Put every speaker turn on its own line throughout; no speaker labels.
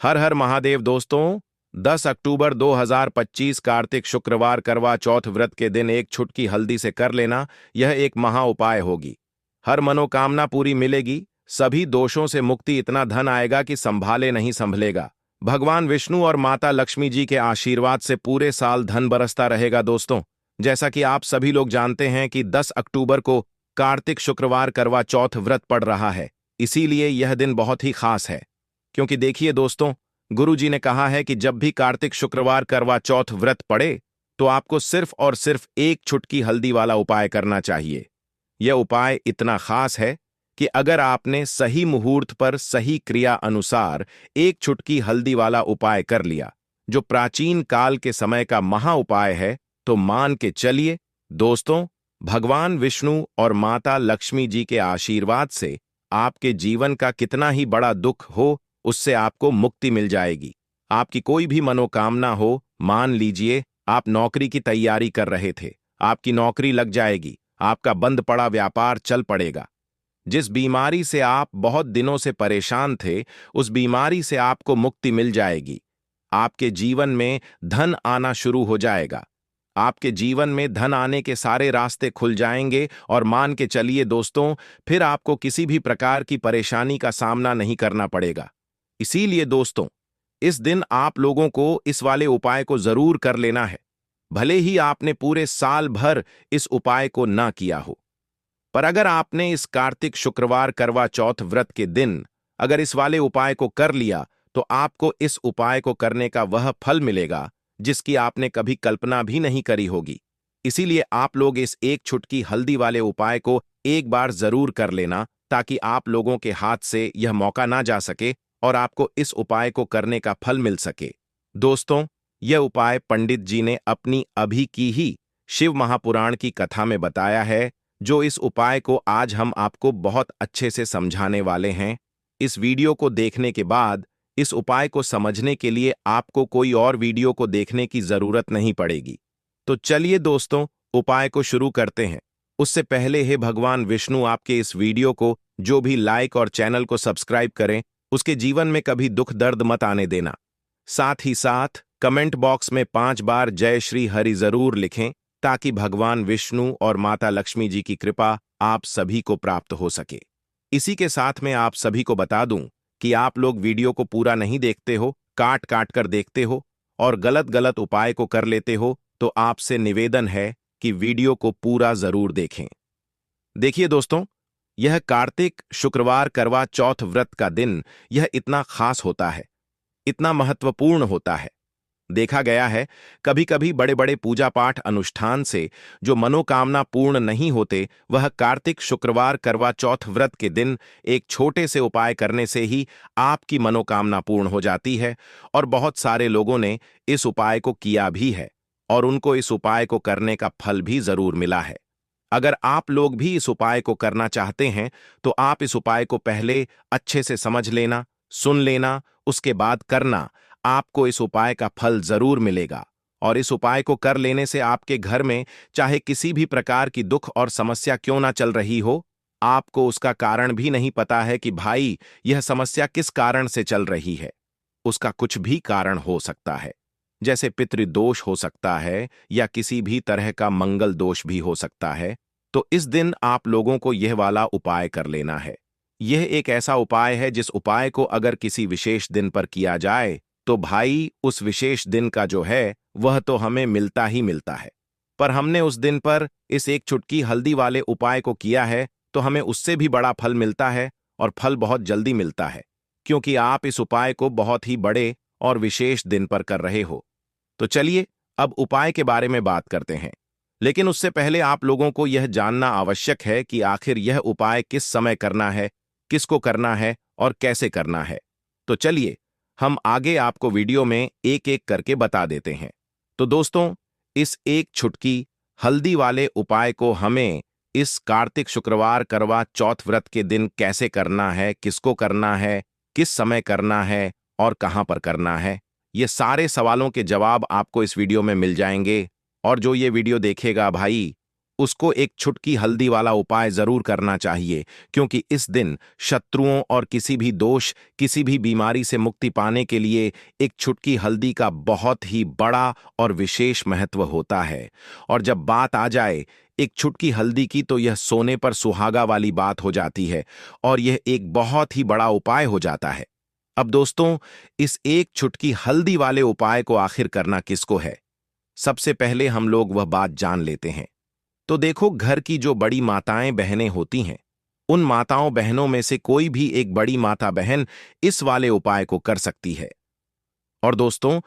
हर हर महादेव दोस्तों। 10 अक्टूबर 2025 कार्तिक शुक्रवार करवा चौथ व्रत के दिन एक छुटकी हल्दी से कर लेना, यह एक महा उपाय होगी। हर मनोकामना पूरी मिलेगी, सभी दोषों से मुक्ति, इतना धन आएगा कि संभाले नहीं संभलेगा। भगवान विष्णु और माता लक्ष्मी जी के आशीर्वाद से पूरे साल धन बरसता रहेगा दोस्तों। जैसा कि आप सभी लोग जानते हैं कि 10 अक्टूबर को कार्तिक शुक्रवार करवा चौथ व्रत पड़ रहा है, इसीलिए यह दिन बहुत ही खास है। क्योंकि देखिए दोस्तों, गुरु जी ने कहा है कि जब भी कार्तिक शुक्रवार करवा चौथ व्रत पड़े तो आपको सिर्फ और सिर्फ एक छुटकी हल्दी वाला उपाय करना चाहिए। यह उपाय इतना खास है कि अगर आपने सही मुहूर्त पर सही क्रिया अनुसार एक छुटकी हल्दी वाला उपाय कर लिया, जो प्राचीन काल के समय का महा उपाय है, तो मान के चलिए दोस्तों, भगवान विष्णु और माता लक्ष्मी जी के आशीर्वाद से आपके जीवन का कितना ही बड़ा दुख हो, उससे आपको मुक्ति मिल जाएगी। आपकी कोई भी मनोकामना हो, मान लीजिए आप नौकरी की तैयारी कर रहे थे, आपकी नौकरी लग जाएगी, आपका बंद पड़ा व्यापार चल पड़ेगा। जिस बीमारी से आप बहुत दिनों से परेशान थे, उस बीमारी से आपको मुक्ति मिल जाएगी। आपके जीवन में धन आना शुरू हो जाएगा। आपके जीवन में धन आने के सारे रास्ते खुल जाएंगे और मान के चलिए दोस्तों, फिर आपको किसी भी प्रकार की परेशानी का सामना नहीं करना पड़ेगा। इसीलिए दोस्तों, इस दिन आप लोगों को इस वाले उपाय को जरूर कर लेना है। भले ही आपने पूरे साल भर इस उपाय को ना किया हो, पर अगर आपने इस कार्तिक शुक्रवार करवा चौथ व्रत के दिन अगर इस वाले उपाय को कर लिया, तो आपको इस उपाय को करने का वह फल मिलेगा जिसकी आपने कभी कल्पना भी नहीं करी होगी। इसीलिए आप लोग इस एक छुटकी हल्दी वाले उपाय को एक बार जरूर कर लेना, ताकि आप लोगों के हाथ से यह मौका ना जा सके और आपको इस उपाय को करने का फल मिल सके। दोस्तों, यह उपाय पंडित जी ने अपनी अभी की ही शिव महापुराण की कथा में बताया है, जो इस उपाय को आज हम आपको बहुत अच्छे से समझाने वाले हैं। इस वीडियो को देखने के बाद इस उपाय को समझने के लिए आपको कोई और वीडियो को देखने की जरूरत नहीं पड़ेगी। तो चलिए दोस्तों, उपाय को शुरू करते हैं। उससे पहले हे भगवान विष्णु, आपके इस वीडियो को जो भी लाइक और चैनल को सब्सक्राइब करें, उसके जीवन में कभी दुख दर्द मत आने देना। साथ ही साथ कमेंट बॉक्स में 5 बार जय श्री हरि जरूर लिखें, ताकि भगवान विष्णु और माता लक्ष्मी जी की कृपा आप सभी को प्राप्त हो सके। इसी के साथ में आप सभी को बता दूं कि आप लोग वीडियो को पूरा नहीं देखते हो, काट काट कर देखते हो और गलत गलत उपाय को कर लेते हो, तो आपसे निवेदन है कि वीडियो को पूरा जरूर देखें। देखिए दोस्तों, यह कार्तिक शुक्रवार करवा चौथ व्रत का दिन यह इतना खास होता है, इतना महत्वपूर्ण होता है। देखा गया है कभी कभी बड़े बड़े पूजा पाठ अनुष्ठान से जो मनोकामना पूर्ण नहीं होते, वह कार्तिक शुक्रवार करवा चौथ व्रत के दिन एक छोटे से उपाय करने से ही आपकी मनोकामना पूर्ण हो जाती है। और बहुत सारे लोगों ने इस उपाय को किया भी है और उनको इस उपाय को करने का फल भी जरूर मिला है। अगर आप लोग भी इस उपाय को करना चाहते हैं, तो आप इस उपाय को पहले अच्छे से समझ लेना, सुन लेना, उसके बाद करना। आपको इस उपाय का फल जरूर मिलेगा। और इस उपाय को कर लेने से आपके घर में चाहे किसी भी प्रकार की दुख और समस्या क्यों ना चल रही हो, आपको उसका कारण भी नहीं पता है कि भाई यह समस्या किस कारण से चल रही है। उसका कुछ भी कारण हो सकता है, जैसे पितृदोष हो सकता है या किसी भी तरह का मंगल दोष भी हो सकता है। तो इस दिन आप लोगों को यह वाला उपाय कर लेना है। यह एक ऐसा उपाय है जिस उपाय को अगर किसी विशेष दिन पर किया जाए, तो भाई उस विशेष दिन का जो है वह तो हमें मिलता ही मिलता है। पर हमने उस दिन पर इस एक चुटकी हल्दी वाले उपाय को किया है, तो हमें उससे भी बड़ा फल मिलता है, और फल बहुत जल्दी मिलता है, क्योंकि आप इस उपाय को बहुत ही बड़े और विशेष दिन पर कर रहे हो। तो चलिए अब उपाय के बारे में बात करते हैं। लेकिन उससे पहले आप लोगों को यह जानना आवश्यक है कि आखिर यह उपाय किस समय करना है, किसको करना है और कैसे करना है। तो चलिए हम आगे आपको वीडियो में एक एक करके बता देते हैं। तो दोस्तों, इस एक छुटकी हल्दी वाले उपाय को हमें इस कार्तिक शुक्रवार करवा चौथ व्रत के दिन कैसे करना है, किसको करना है, किस समय करना है और कहां पर करना है, ये सारे सवालों के जवाब आपको इस वीडियो में मिल जाएंगे। और जो ये वीडियो देखेगा भाई, उसको एक छुटकी हल्दी वाला उपाय जरूर करना चाहिए, क्योंकि इस दिन शत्रुओं और किसी भी दोष, किसी भी बीमारी से मुक्ति पाने के लिए एक छुटकी हल्दी का बहुत ही बड़ा और विशेष महत्व होता है। और जब बात आ जाए एक छुटकी हल्दी की, तो यह सोने पर सुहागा वाली बात हो जाती है और यह एक बहुत ही बड़ा उपाय हो जाता है। अब दोस्तों, इस एक छुटकी हल्दी वाले उपाय को आखिर करना किसको है? सबसे पहले हम लोग वह बात जान लेते हैं। तो देखो, घर की जो बड़ी माताएं बहनें होती हैं, उन माताओं बहनों में से कोई भी एक बड़ी माता बहन इस वाले उपाय को कर सकती है। और दोस्तों,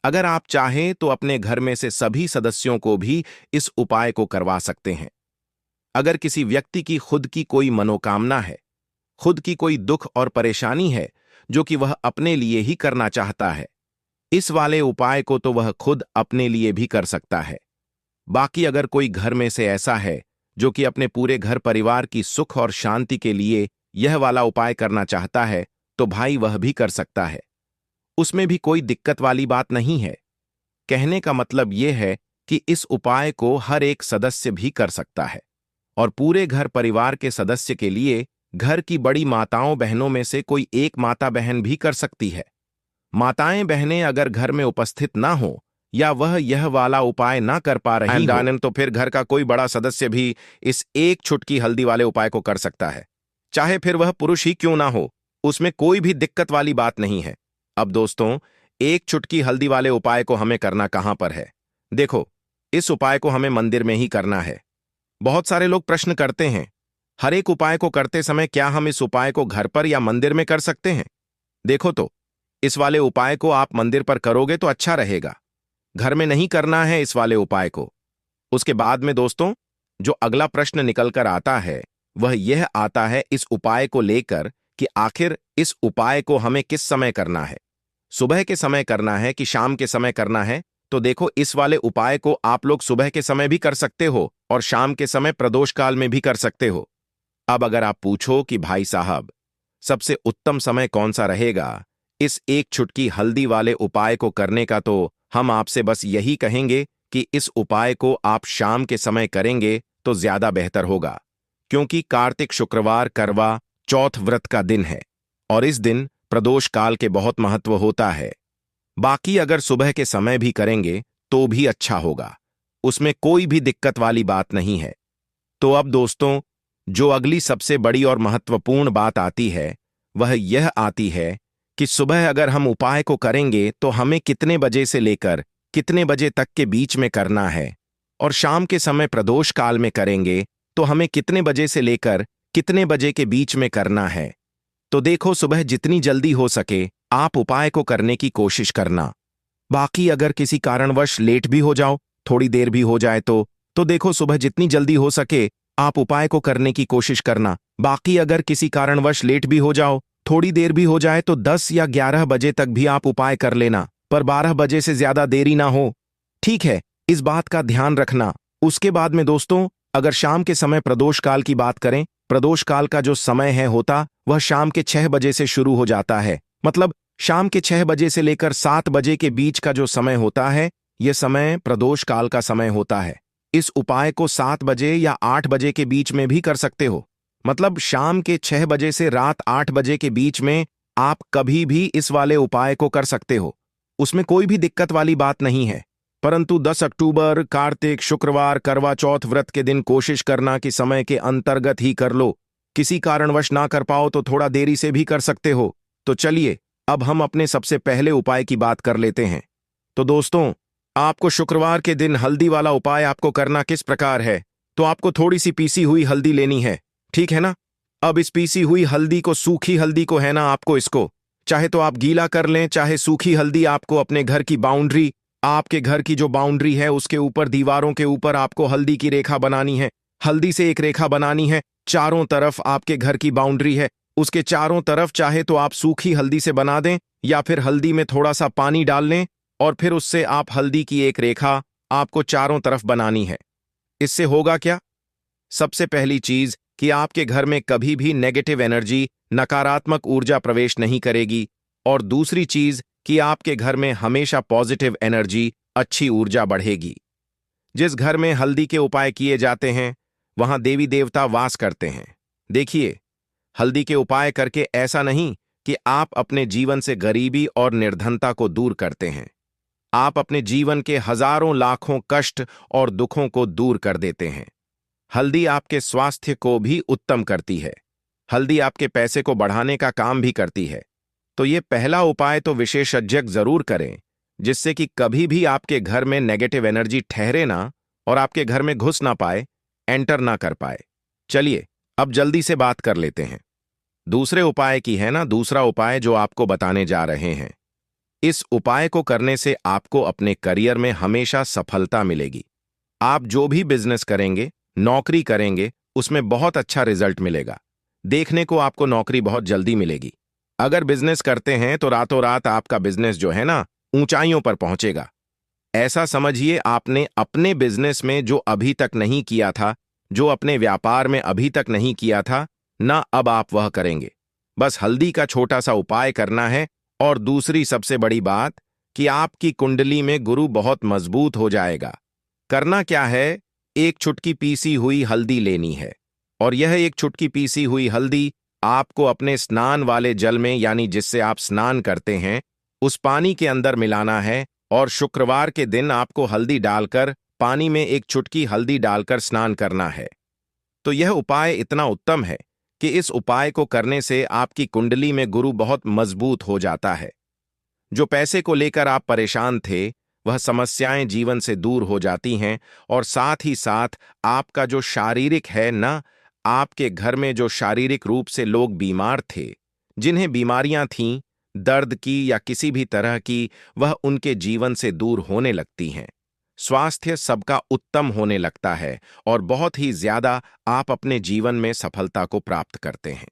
अगर आप चाहें तो अपने घर में से सभी सदस्यों को भी इस उपाय को करवा सकते हैं। अगर किसी व्यक्ति की खुद की कोई मनोकामना है, खुद की कोई दुख और परेशानी है जो कि वह अपने लिए ही करना चाहता है, इस वाले उपाय को तो वह खुद अपने लिए भी कर सकता है। बाकी अगर कोई घर में से ऐसा है जो कि अपने पूरे घर परिवार की सुख और शांति के लिए यह वाला उपाय करना चाहता है, तो भाई वह भी कर सकता है। उसमें भी कोई दिक्कत वाली बात नहीं है। कहने का मतलब यह है कि इस उपाय को हर एक सदस्य भी कर सकता है और पूरे घर परिवार के सदस्य के लिए घर की बड़ी माताओं बहनों में से कोई एक माता बहन भी कर सकती है। माताएं बहनें अगर घर में उपस्थित ना हो या वह यह वाला उपाय ना कर पा रही हो, तो फिर घर का कोई बड़ा सदस्य भी इस एक छुटकी हल्दी वाले उपाय को कर सकता है, चाहे फिर वह पुरुष ही क्यों ना हो। उसमें कोई भी दिक्कत वाली बात नहीं है। अब दोस्तों, एक चुटकी हल्दी वाले उपाय को हमें करना कहां पर है? देखो, इस उपाय को हमें मंदिर में ही करना है। बहुत सारे लोग प्रश्न करते हैं, हर एक उपाय को करते समय क्या हम इस उपाय को घर पर या मंदिर में कर सकते हैं? देखो, तो इस वाले उपाय को आप मंदिर पर करोगे तो अच्छा रहेगा। घर में नहीं करना है इस वाले उपाय को। उसके बाद में दोस्तों, जो अगला प्रश्न निकल कर आता है वह यह आता है इस उपाय को लेकर कि आखिर इस उपाय को हमें किस समय करना है? सुबह के समय करना है कि शाम के समय करना है? तो देखो, इस वाले उपाय को आप लोग सुबह के समय भी कर सकते हो और शाम के समय प्रदोष काल में भी कर सकते हो। अब अगर आप पूछो कि भाई साहब, सबसे उत्तम समय कौन सा रहेगा इस एक चुटकी हल्दी वाले उपाय को करने का, तो हम आपसे बस यही कहेंगे कि इस उपाय को आप शाम के समय करेंगे तो ज्यादा बेहतर होगा, क्योंकि कार्तिक शुक्रवार करवा चौथ व्रत का दिन है और इस दिन प्रदोष काल के बहुत महत्व होता है। बाकी अगर सुबह के समय भी करेंगे तो भी अच्छा होगा, उसमें कोई भी दिक्कत वाली बात नहीं है। तो अब दोस्तों, जो अगली सबसे बड़ी और महत्वपूर्ण बात आती है वह यह आती है कि सुबह अगर हम उपाय को करेंगे तो हमें कितने बजे से लेकर कितने बजे तक के बीच में करना है, और शाम के समय प्रदोष काल में करेंगे तो हमें कितने बजे से लेकर कितने बजे के बीच में करना है। तो देखो, सुबह जितनी जल्दी हो सके आप उपाय को करने की कोशिश करना। बाकी अगर किसी कारणवश लेट भी हो जाओ, थोड़ी देर भी हो जाए तो देखो, सुबह जितनी जल्दी हो सके आप उपाय को करने की कोशिश करना। बाकी अगर किसी कारणवश लेट भी हो जाओ, थोड़ी देर भी हो जाए, तो 10 या 11 बजे तक भी आप उपाय कर लेना, पर 12 बजे से ज्यादा देरी ना हो। ठीक है, इस बात का ध्यान रखना। उसके बाद में दोस्तों, अगर शाम के समय प्रदोष काल की बात करें, प्रदोष काल का जो समय है होता वह शाम के 6 बजे से शुरू हो जाता है। मतलब शाम के 6 बजे से लेकर 7 बजे के बीच का जो समय होता है, यह समय प्रदोष काल का समय होता है। इस उपाय को 7 बजे या 8 बजे के बीच में भी कर सकते हो। मतलब शाम के 6 बजे से रात 8 बजे के बीच में आप कभी भी इस वाले उपाय को कर सकते हो, उसमें कोई भी दिक्कत वाली बात नहीं है। परंतु 10 अक्टूबर कार्तिक शुक्रवार करवा चौथ व्रत के दिन कोशिश करना कि समय के अंतर्गत ही कर लो। किसी कारणवश ना कर पाओ तो थोड़ा देरी से भी कर सकते हो। तो चलिए, अब हम अपने सबसे पहले उपाय की बात कर लेते हैं। तो दोस्तों, आपको शुक्रवार के दिन हल्दी वाला उपाय आपको करना किस प्रकार है? तो आपको थोड़ी सी पीसी हुई हल्दी लेनी है, ठीक है ना? अब इस पीसी हुई हल्दी को, सूखी हल्दी को है ना, आपको इसको चाहे तो आप गीला कर लें, चाहे सूखी हल्दी आपको अपने घर की बाउंड्री, आपके घर की जो बाउंड्री है उसके ऊपर, दीवारों के ऊपर आपको हल्दी की रेखा बनानी है। हल्दी से एक रेखा बनानी है, चारों तरफ आपके घर की बाउंड्री है, उसके चारों तरफ चाहे तो आप सूखी हल्दी से बना दें या फिर हल्दी में थोड़ा सा पानी डाल लें और फिर उससे आप हल्दी की एक रेखा आपको चारों तरफ बनानी है। इससे होगा क्या? सबसे पहली चीज कि आपके घर में कभी भी नेगेटिव एनर्जी, नकारात्मक ऊर्जा प्रवेश नहीं करेगी, और दूसरी चीज कि आपके घर में हमेशा पॉजिटिव एनर्जी, अच्छी ऊर्जा बढ़ेगी। जिस घर में हल्दी के उपाय किए जाते हैं वहां देवी देवता वास करते हैं। देखिए, हल्दी के उपाय करके ऐसा नहीं कि आप अपने जीवन से गरीबी और निर्धनता को दूर करते हैं, आप अपने जीवन के हजारों लाखों कष्ट और दुखों को दूर कर देते हैं। हल्दी आपके स्वास्थ्य को भी उत्तम करती है। हल्दी आपके पैसे को बढ़ाने का काम भी करती है। तो ये पहला उपाय तो विशेषज्ञ जरूर करें, जिससे कि कभी भी आपके घर में नेगेटिव एनर्जी ठहरे ना और आपके घर में घुस ना पाए, एंटर ना कर पाए। चलिए अब जल्दी से बात कर लेते हैं दूसरे उपाय की, है ना। दूसरा उपाय जो आपको बताने जा रहे हैं, इस उपाय को करने से आपको अपने करियर में हमेशा सफलता मिलेगी। आप जो भी बिजनेस करेंगे, नौकरी करेंगे, उसमें बहुत अच्छा रिजल्ट मिलेगा। देखने को आपको नौकरी बहुत जल्दी मिलेगी। अगर बिजनेस करते हैं तो रातों रात आपका बिजनेस जो है ना ऊंचाइयों पर पहुंचेगा। ऐसा समझिए आपने अपने बिजनेस में जो अभी तक नहीं किया था, जो अपने व्यापार में अभी तक नहीं किया था ना, अब आप वह करेंगे। बस हल्दी का छोटा सा उपाय करना है। और दूसरी सबसे बड़ी बात कि आपकी कुंडली में गुरु बहुत मजबूत हो जाएगा। करना क्या है, एक चुटकी पीसी हुई हल्दी लेनी है और यह एक चुटकी पीसी हुई हल्दी आपको अपने स्नान वाले जल में, यानी जिससे आप स्नान करते हैं, उस पानी के अंदर मिलाना है। और शुक्रवार के दिन आपको हल्दी डालकर, पानी में एक चुटकी हल्दी डालकर स्नान करना है। तो यह उपाय इतना उत्तम है कि इस उपाय को करने से आपकी कुंडली में गुरु बहुत मजबूत हो जाता है। जो पैसे को लेकर आप परेशान थे, वह समस्याएं जीवन से दूर हो जाती हैं। और साथ ही साथ आपका जो शारीरिक है ना, आपके घर में जो शारीरिक रूप से लोग बीमार थे, जिन्हें बीमारियां थीं, दर्द की या किसी भी तरह की, वह उनके जीवन से दूर होने लगती हैं। स्वास्थ्य सबका उत्तम होने लगता है और बहुत ही ज्यादा आप अपने जीवन में सफलता को प्राप्त करते हैं।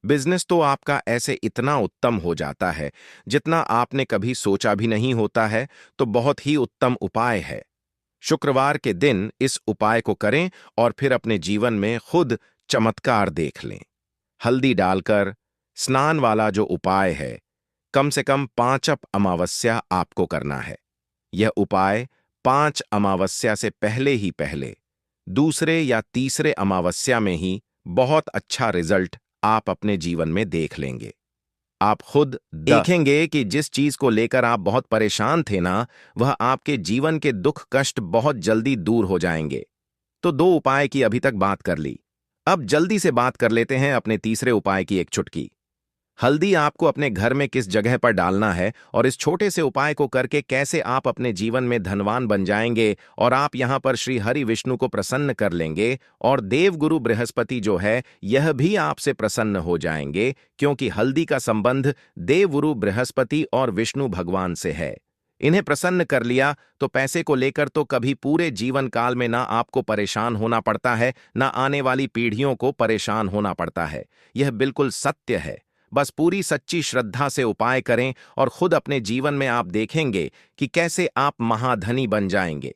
बिजनेस तो आपका ऐसे इतना उत्तम हो जाता है जितना आपने कभी सोचा भी नहीं होता है। तो बहुत ही उत्तम उपाय है। शुक्रवार के दिन इस उपाय को करें और फिर अपने जीवन में खुद चमत्कार देख लें। हल्दी डालकर स्नान वाला जो उपाय है, कम से कम 5 अमावस्या आपको करना है। यह उपाय 5 अमावस्या से पहले ही पहले, दूसरे या तीसरे अमावस्या में ही बहुत अच्छा रिजल्ट आप अपने जीवन में देख लेंगे। आप खुद देखेंगे कि जिस चीज को लेकर आप बहुत परेशान थे ना, वह आपके जीवन के दुख कष्ट बहुत जल्दी दूर हो जाएंगे। तो 2 उपाय की अभी तक बात कर ली। अब जल्दी से बात कर लेते हैं अपने तीसरे उपाय की, एक चुटकी। हल्दी आपको अपने घर में किस जगह पर डालना है और इस छोटे से उपाय को करके कैसे आप अपने जीवन में धनवान बन जाएंगे और आप यहां पर श्री हरि विष्णु को प्रसन्न कर लेंगे। और देवगुरु बृहस्पति जो है, यह भी आपसे प्रसन्न हो जाएंगे, क्योंकि हल्दी का संबंध देवगुरु बृहस्पति और विष्णु भगवान से है। इन्हें प्रसन्न कर लिया तो पैसे को लेकर तो कभी पूरे जीवन काल में ना आपको परेशान होना पड़ता है, ना आने वाली पीढ़ियों को परेशान होना पड़ता है। यह बिल्कुल सत्य है। बस पूरी सच्ची श्रद्धा से उपाय करें और खुद अपने जीवन में आप देखेंगे कि कैसे आप महाधनी बन जाएंगे।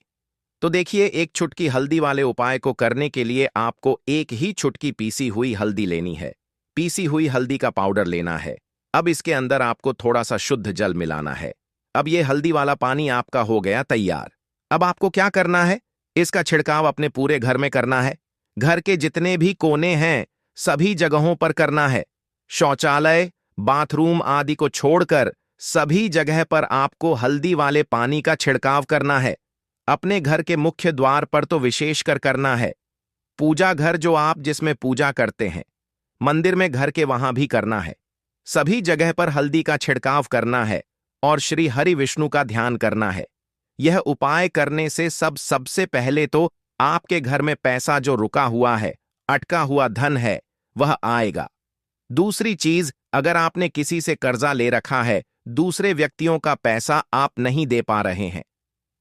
तो देखिए, एक चुटकी हल्दी वाले उपाय को करने के लिए आपको एक ही चुटकी पीसी हुई हल्दी लेनी है। पीसी हुई हल्दी का पाउडर लेना है। अब इसके अंदर आपको थोड़ा सा शुद्ध जल मिलाना है। अब ये हल्दी वाला पानी आपका हो गया तैयार। अब आपको क्या करना है, इसका छिड़काव अपने पूरे घर में करना है। घर के जितने भी कोने हैं, सभी जगहों पर करना है। शौचालय, बाथरूम आदि को छोड़कर सभी जगह पर आपको हल्दी वाले पानी का छिड़काव करना है। अपने घर के मुख्य द्वार पर तो विशेषकर करना है। पूजा घर जो आप जिसमें पूजा करते हैं, मंदिर में घर के वहां भी करना है। सभी जगह पर हल्दी का छिड़काव करना है और श्री हरि विष्णु का ध्यान करना है। यह उपाय करने से सबसे पहले तो आपके घर में पैसा जो रुका हुआ है, अटका हुआ धन है, वह आएगा। दूसरी चीज, अगर आपने किसी से कर्जा ले रखा है, दूसरे व्यक्तियों का पैसा आप नहीं दे पा रहे हैं,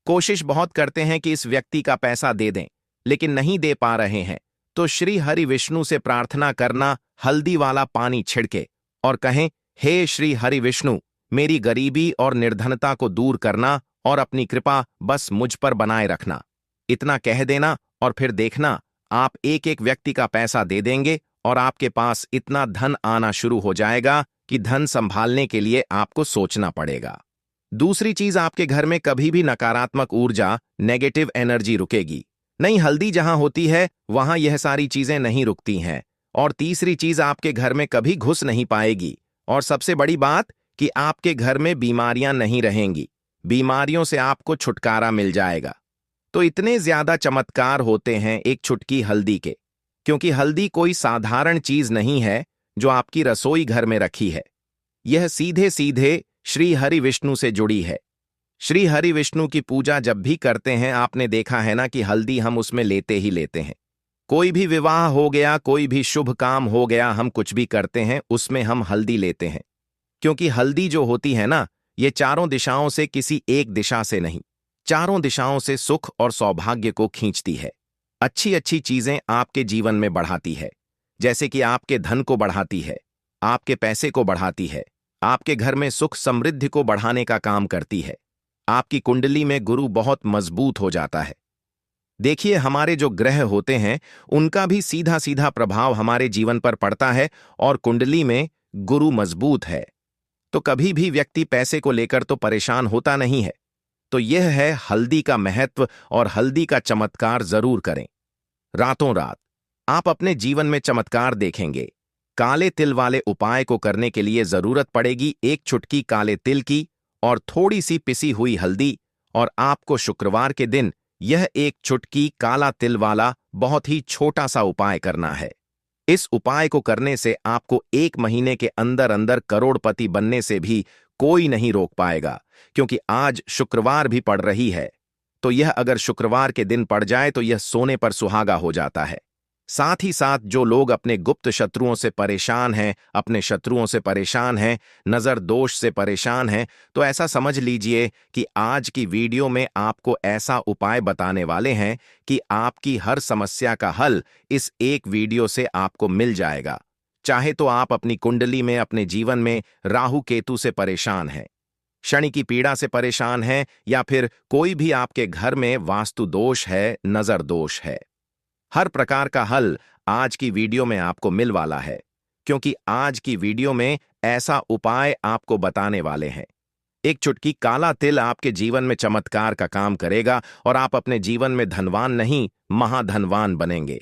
कोशिश बहुत करते हैं कि इस व्यक्ति का पैसा दे दें, लेकिन नहीं दे पा रहे हैं, तो श्री हरि विष्णु से प्रार्थना करना, हल्दी वाला पानी छिड़के और कहें, हे श्री हरि विष्णु, मेरी गरीबी और निर्धनता को दूर करना और अपनी कृपा बस मुझ पर बनाए रखना। इतना कह देना और फिर देखना, आप एक एक व्यक्ति का पैसा दे देंगे और आपके पास इतना धन आना शुरू हो जाएगा कि धन संभालने के लिए आपको सोचना पड़ेगा। दूसरी चीज, आपके घर में कभी भी नकारात्मक ऊर्जा, नेगेटिव एनर्जी रुकेगी नहीं। हल्दी जहां होती है वहां यह सारी चीजें नहीं रुकती हैं। और तीसरी चीज, आपके घर में कभी घुस नहीं पाएगी। और सबसे बड़ी बात कि आपके घर में बीमारियां नहीं रहेंगी। बीमारियों से आपको छुटकारा मिल जाएगा। तो इतने ज्यादा चमत्कार होते हैं एक चुटकी हल्दी के, क्योंकि हल्दी कोई साधारण चीज नहीं है जो आपकी रसोई घर में रखी है। यह सीधे सीधे श्री हरि विष्णु से जुड़ी है। श्री हरि विष्णु की पूजा जब भी करते हैं, आपने देखा है ना कि हल्दी हम उसमें लेते ही लेते हैं। कोई भी विवाह हो गया, कोई भी शुभ काम हो गया, हम कुछ भी करते हैं उसमें हम हल्दी लेते हैं। क्योंकि हल्दी जो होती है ना, ये चारों दिशाओं से, किसी एक दिशा से नहीं, चारों दिशाओं से सुख और सौभाग्य को खींचती है। अच्छी अच्छी चीजें आपके जीवन में बढ़ाती है। जैसे कि आपके धन को बढ़ाती है, आपके पैसे को बढ़ाती है, आपके घर में सुख समृद्धि को बढ़ाने का काम करती है। आपकी कुंडली में गुरु बहुत मजबूत हो जाता है। देखिए, हमारे जो ग्रह होते हैं उनका भी सीधा सीधा प्रभाव हमारे जीवन पर पड़ता है, और कुंडली में गुरु मजबूत है तो कभी भी व्यक्ति पैसे को लेकर तो परेशान होता नहीं है। तो यह है हल्दी का महत्व, और हल्दी का चमत्कार जरूर करें। रातों रात आप अपने जीवन में चमत्कार देखेंगे। काले तिल वाले उपाय को करने के लिए जरूरत पड़ेगी एक चुटकी काले तिल की और थोड़ी सी पिसी हुई हल्दी, और आपको शुक्रवार के दिन यह एक चुटकी काला तिल वाला बहुत ही छोटा सा उपाय करना है। इस उपाय को करने से आपको 1 महीने के अंदर अंदर करोड़पति बनने से भी कोई नहीं रोक पाएगा, क्योंकि आज शुक्रवार भी पड़ रही है। तो यह अगर शुक्रवार के दिन पड़ जाए तो यह सोने पर सुहागा हो जाता है। साथ ही साथ जो लोग अपने गुप्त शत्रुओं से परेशान हैं, अपने शत्रुओं से परेशान हैं, नजर दोष से परेशान हैं, तो ऐसा समझ लीजिए कि आज की वीडियो में आपको ऐसा उपाय बताने वाले हैं कि आपकी हर समस्या का हल इस एक वीडियो से आपको मिल जाएगा। चाहे तो आप अपनी कुंडली में, अपने जीवन में राहु केतु से परेशान हैं, शनि की पीड़ा से परेशान हैं, या फिर कोई भी आपके घर में वास्तु दोष है, नजर दोष है, हर प्रकार का हल आज की वीडियो में आपको मिल वाला है। क्योंकि आज की वीडियो में ऐसा उपाय आपको बताने वाले हैं। एक चुटकी काला तिल आपके जीवन में चमत्कार का काम करेगा, और आप अपने जीवन में धनवान नहीं, महाधनवान बनेंगे।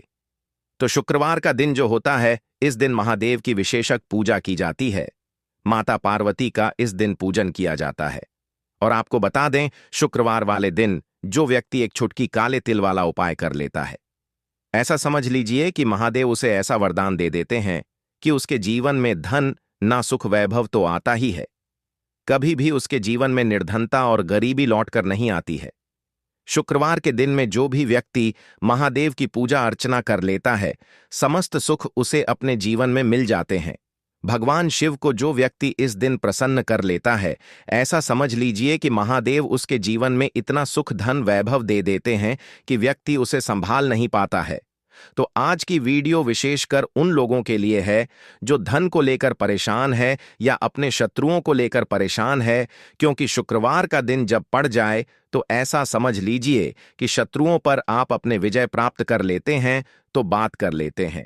तो शुक्रवार का दिन जो होता है, इस दिन महादेव की विशेषक पूजा की जाती है। माता पार्वती का इस दिन पूजन किया जाता है। और आपको बता दें, शुक्रवार वाले दिन जो व्यक्ति एक चुटकी काले तिल वाला उपाय कर लेता है, ऐसा समझ लीजिए कि महादेव उसे ऐसा वरदान दे देते हैं कि उसके जीवन में धन, ना सुख वैभव तो आता ही है, कभी भी उसके जीवन में निर्धनता और गरीबी लौटकर नहीं आती है। शुक्रवार के दिन में जो भी व्यक्ति महादेव की पूजा अर्चना कर लेता है, समस्त सुख उसे अपने जीवन में मिल जाते हैं। भगवान शिव को जो व्यक्ति इस दिन प्रसन्न कर लेता है, ऐसा समझ लीजिए कि महादेव उसके जीवन में इतना सुख, धन, वैभव दे देते हैं कि व्यक्ति उसे संभाल नहीं पाता है। तो आज की वीडियो विशेषकर उन लोगों के लिए है जो धन को लेकर परेशान है या अपने शत्रुओं को लेकर परेशान है, क्योंकि शुक्रवार का दिन जब पड़ जाए तो ऐसा समझ लीजिए कि शत्रुओं पर आप अपने विजय प्राप्त कर लेते हैं, तो बात कर लेते हैं।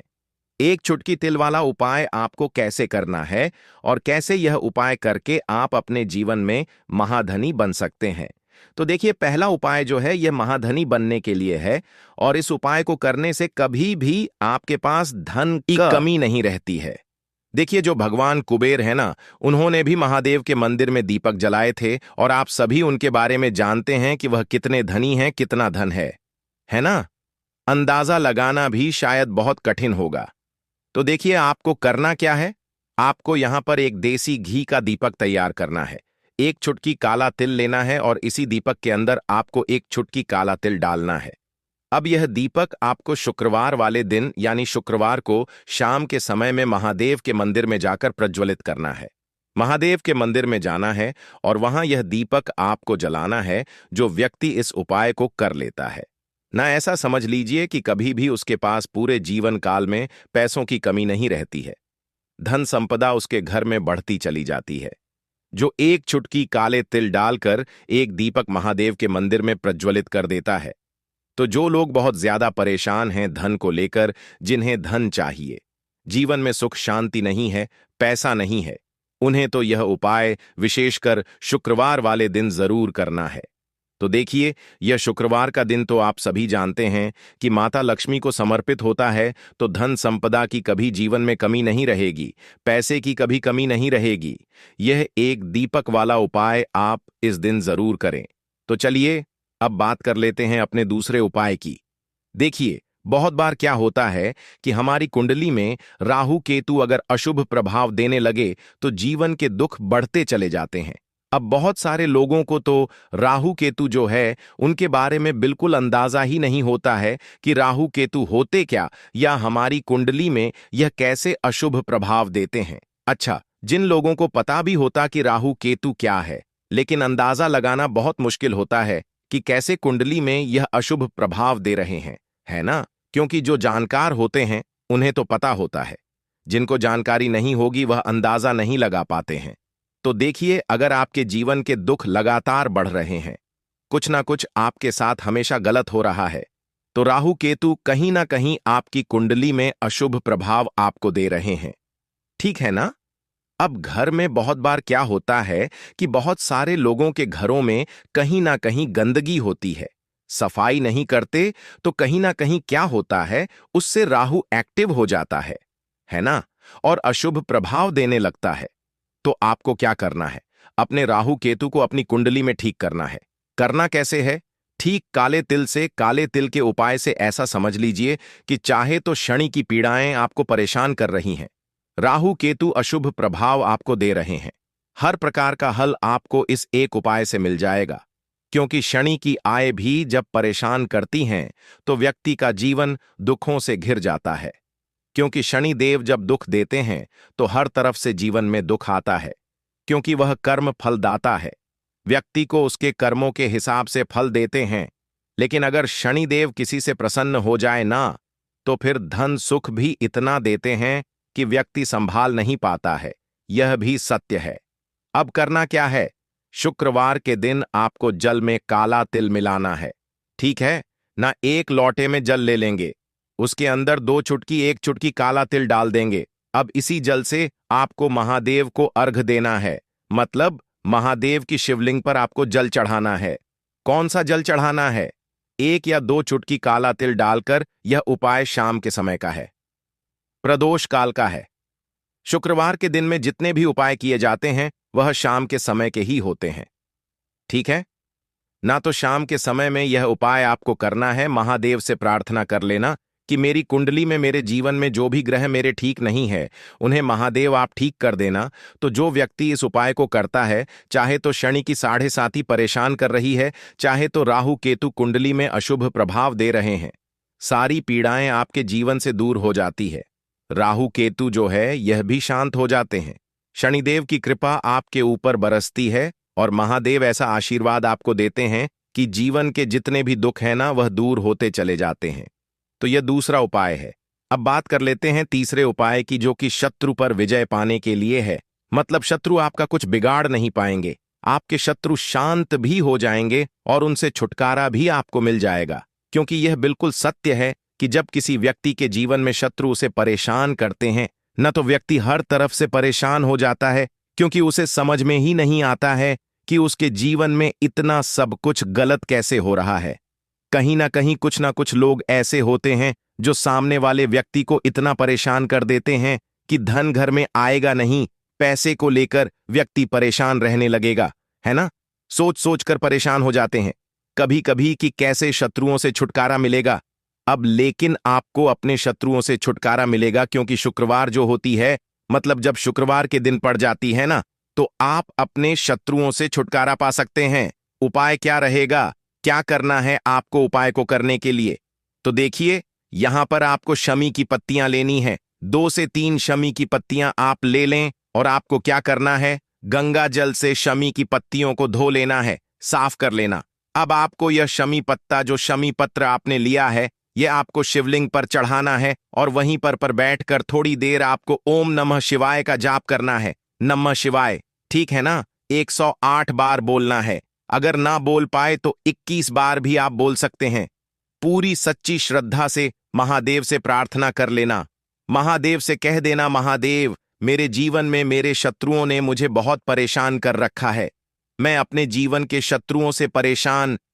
एक चुटकी तिल वाला उपाय आपको कैसे करना है और कैसे यह उपाय करके आप अपने जीवन में महाधनी बन सकते हैं। तो देखिए, पहला उपाय जो है यह महाधनी बनने के लिए है, और इस उपाय को करने से कभी भी आपके पास धन की कमी नहीं रहती है। देखिए, जो भगवान कुबेर है ना, उन्होंने भी महादेव के मंदिर में दीपक जलाए थे, और आप सभी उनके बारे में जानते हैं कि वह कितने धनी हैं, कितना धन है ना? अंदाजा लगाना भी शायद बहुत कठिन होगा। तो देखिए, आपको करना क्या है। आपको यहां पर एक देसी घी का दीपक तैयार करना है। एक चुटकी काला तिल लेना है, और इसी दीपक के अंदर आपको एक चुटकी काला तिल डालना है। अब यह दीपक आपको शुक्रवार वाले दिन, यानी शुक्रवार को शाम के समय में महादेव के मंदिर में जाकर प्रज्वलित करना है। महादेव के मंदिर में जाना है और वहां यह दीपक आपको जलाना है, जो व्यक्ति इस उपाय को कर लेता है ना, ऐसा समझ लीजिए कि कभी भी उसके पास पूरे जीवन काल में पैसों की कमी नहीं रहती है। धन संपदा उसके घर में बढ़ती चली जाती है। जो एक चुटकी काले तिल डालकर एक दीपक महादेव के मंदिर में प्रज्वलित कर देता है, तो जो लोग बहुत ज्यादा परेशान हैं धन को लेकर, जिन्हें धन चाहिए, जीवन में सुख शांति नहीं है, पैसा नहीं है, उन्हें तो यह उपाय विशेषकर शुक्रवार वाले दिन जरूर करना है। तो देखिए, यह शुक्रवार का दिन तो आप सभी जानते हैं कि माता लक्ष्मी को समर्पित होता है, तो धन संपदा की कभी जीवन में कमी नहीं रहेगी, पैसे की कभी कमी नहीं रहेगी। यह एक दीपक वाला उपाय आप इस दिन जरूर करें। तो चलिए अब बात कर लेते हैं अपने दूसरे उपाय की। देखिए, बहुत बार क्या होता है कि हमारी कुंडली में राहु केतु अगर अशुभ प्रभाव देने लगे तो जीवन के दुख बढ़ते चले जाते हैं। अब बहुत सारे लोगों को तो राहु केतु जो है उनके बारे में बिल्कुल अंदाजा ही नहीं होता है कि राहु केतु होते क्या, या हमारी कुंडली में यह कैसे अशुभ प्रभाव देते हैं। अच्छा, जिन लोगों को पता भी होता कि राहु केतु क्या है, लेकिन अंदाजा लगाना बहुत मुश्किल होता है कि कैसे कुंडली में यह अशुभ प्रभाव दे रहे हैं, है ना? क्योंकि जो जानकार होते हैं उन्हें तो पता होता है, जिनको जानकारी नहीं होगी वह अंदाजा नहीं लगा पाते हैं। तो देखिए, अगर आपके जीवन के दुख लगातार बढ़ रहे हैं, कुछ ना कुछ आपके साथ हमेशा गलत हो रहा है, तो राहु केतु कहीं ना कहीं आपकी कुंडली में अशुभ प्रभाव आपको दे रहे हैं। ठीक है ना? अब घर में बहुत बार क्या होता है कि बहुत सारे लोगों के घरों में कहीं ना कहीं गंदगी होती है, सफाई नहीं करते, तो कहीं ना कहीं क्या होता है, उससे राहु एक्टिव हो जाता है ना? और अशुभ प्रभाव देने लगता है। तो आपको क्या करना है? अपने राहु केतु को अपनी कुंडली में ठीक करना है। करना कैसे है? ठीक काले तिल से, काले तिल के उपाय से ऐसा समझ लीजिए कि चाहे तो शनि की पीड़ाएं आपको परेशान कर रही हैं, राहु केतु अशुभ प्रभाव आपको दे रहे हैं, हर प्रकार का हल आपको इस एक उपाय से मिल जाएगा। क्योंकि शनि की आय भी जब परेशान करती हैं तो व्यक्ति का जीवन दुखों से घिर जाता है। क्योंकि शनि देव जब दुख देते हैं तो हर तरफ से जीवन में दुख आता है, क्योंकि वह कर्म फलदाता है, व्यक्ति को उसके कर्मों के हिसाब से फल देते हैं। लेकिन अगर शनि देव किसी से प्रसन्न हो जाए ना, तो फिर धन सुख भी इतना देते हैं कि व्यक्ति संभाल नहीं पाता है। यह भी सत्य है। अब करना क्या है? शुक्रवार के दिन आपको जल में काला तिल मिलाना है, ठीक है ना? एक लोटे में जल ले लेंगे, उसके अंदर 2 चुटकी 1 चुटकी काला तिल डाल देंगे। अब इसी जल से आपको महादेव को अर्घ देना है, मतलब महादेव की शिवलिंग पर आपको जल चढ़ाना है। कौन सा जल चढ़ाना है? 1 या 2 चुटकी काला तिल डालकर। यह उपाय शाम के समय का है, प्रदोष काल का है। शुक्रवार के दिन में जितने भी उपाय किए जाते हैं वह शाम के समय के ही होते हैं, ठीक है ना? तो शाम के समय में यह उपाय आपको करना है। महादेव से प्रार्थना कर लेना कि मेरी कुंडली में, मेरे जीवन में जो भी ग्रह मेरे ठीक नहीं है उन्हें महादेव आप ठीक कर देना। तो जो व्यक्ति इस उपाय को करता है, चाहे तो शनि की 7.5 परेशान कर रही है, चाहे तो राहु केतु कुंडली में अशुभ प्रभाव दे रहे हैं, सारी पीड़ाएं आपके जीवन से दूर हो जाती है। राहु केतु जो है यह भी शांत हो जाते हैं। शनिदेव की कृपा आपके ऊपर बरसती है और महादेव ऐसा आशीर्वाद आपको देते हैं कि जीवन के जितने भी दुख हैं ना, वह दूर होते चले जाते हैं। तो यह दूसरा उपाय है। अब बात कर लेते हैं तीसरे उपाय की, जो कि शत्रु पर विजय पाने के लिए है। मतलब शत्रु आपका कुछ बिगाड़ नहीं पाएंगे, आपके शत्रु शांत भी हो जाएंगे और उनसे छुटकारा भी आपको मिल जाएगा। क्योंकि यह बिल्कुल सत्य है कि जब किसी व्यक्ति के जीवन में शत्रु उसे परेशान करते हैं न, तो व्यक्ति हर तरफ से परेशान हो जाता है, क्योंकि उसे समझ में ही नहीं आता है कि उसके जीवन में इतना सब कुछ गलत कैसे हो रहा है। कहीं ना कुछ लोग ऐसे होते हैं जो सामने वाले व्यक्ति को इतना परेशान कर देते हैं कि धन घर में आएगा नहीं, पैसे को लेकर व्यक्ति परेशान रहने लगेगा, है ना? सोच सोच कर परेशान हो जाते हैं कभी कभी कि कैसे शत्रुओं से छुटकारा मिलेगा। अब लेकिन आपको अपने शत्रुओं से छुटकारा मिलेगा, क्योंकि शुक्रवार जो होती है, मतलब जब शुक्रवार के दिन पड़ जाती है ना, तो आप अपने शत्रुओं से छुटकारा पा सकते हैं। उपाय क्या रहेगा? क्या करना है आपको उपाय को करने के लिए? तो देखिए, यहां पर आपको शमी की पत्तियां लेनी है। 2 से 3 शमी की पत्तियां आप ले लें और आपको क्या करना है? गंगा जल से शमी की पत्तियों को धो लेना है, साफ कर लेना। अब आपको यह शमी पत्ता, जो शमी पत्र आपने लिया है, यह आपको शिवलिंग पर चढ़ाना है और वहीं पर बैठकर थोड़ी देर आपको ओम नमः शिवाय का जाप करना है। नमः शिवाय, ठीक है ना? 108 बार बोलना है। अगर ना बोल पाए तो 21 बार भी आप बोल सकते हैं। पूरी सच्ची श्रद्धा से महादेव से प्रार्थना कर लेना। महादेव से कह देना, महादेव मेरे जीवन में मेरे शत्रुओं ने मुझे बहुत परेशान कर रखा है। मैं अपने जीवन के शत्रुओं से परेशान